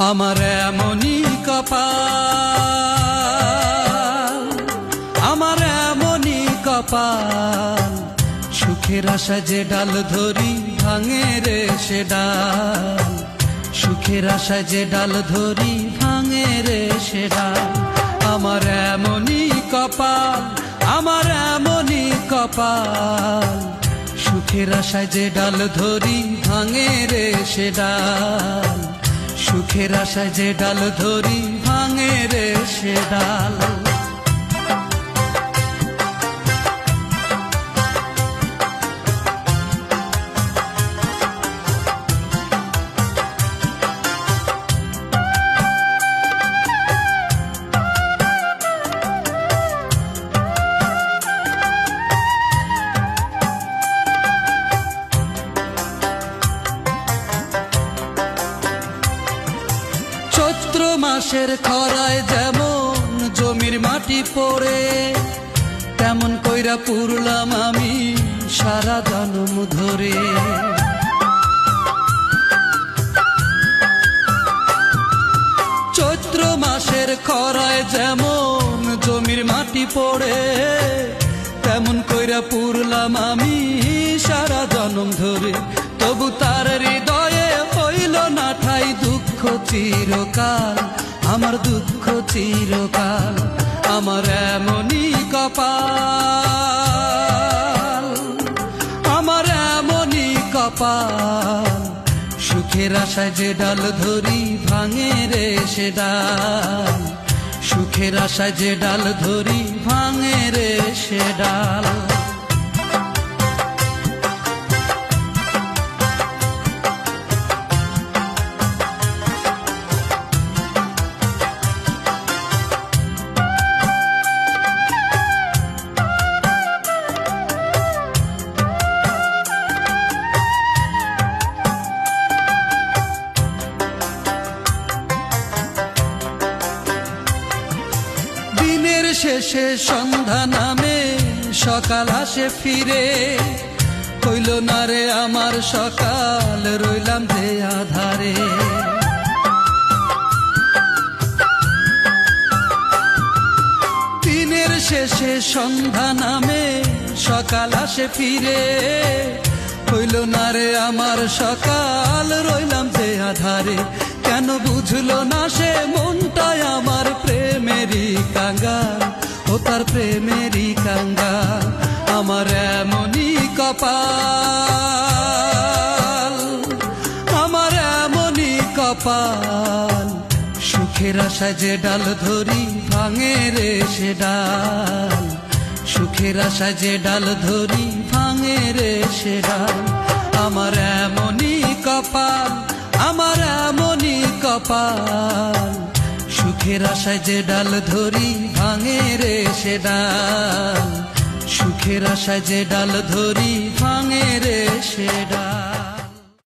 আমার এমনই কপাল, আমার এমনই কপাল, সুখের আশায় যে ডাল ধরি ভাঙে রে সে ডাল, সুখের আশায় যে ডাল ধরি ভাঙে রে সে ডাল। আমার এমনই কপাল, আমার এমনই কপাল, সুখের আশায় যে ডাল ধরি ভাঙে রে সে ডাল, সুখের আশায় যে ডাল ধরি ভাঙে রে সে ডাল। চৈত্র মাসের খরায় যেমন জমির মাটি পড়ে, তেমন কইরা পুরলাম আমি সারা জন্ম ধরে। চৈত্র মাসের খরায় যেমন জমির মাটি পড়ে, তেমন কইরা পুরলাম আমি সারা জন্ম ধরে। তবু তার হৃদয়ে হইল না ঠাই দুঃখ চিরকাল, আমার দুঃখ চিরকাল। আমার এমনই কপাল, আমার এমনই কপাল, সুখের আশায় যে ডাল ধরি ভাঙে রে সে ডাল, সুখের আশায় যে ডাল ধরি ভাঙে রে সে ডাল। শেষে সন্ধ্যা নামে সকাল আসে ফিরে, হইল না রে আমার সকাল, রইলাম যে আধারে। দিনের শেষে সন্ধ্যা নামে সকাল আসে ফিরে, হইল না রে আমার সকাল, রইলাম যে আধারে। কেন বুঝলো না সে মনটাই আমার প্রেমেরই কাঙ্গাল, ও তার প্রেমেরই কাঙ্গাল। আমার এমনই কপাল, আমার এমনই কপাল, সুখের আশায় যে ডাল ধরি ভাঙে রে সে ডাল, সুখের আশায় যে ডাল ধরি ভাঙে রে সে ডাল। আমার এমনই কপাল, আমার এমনই কপাল, সুখের আশায় যে ডাল ধরি ভাঙে রে সে ডাল, সুখের আশায় যে ডাল ধরি ভাঙে রে সে ডাল।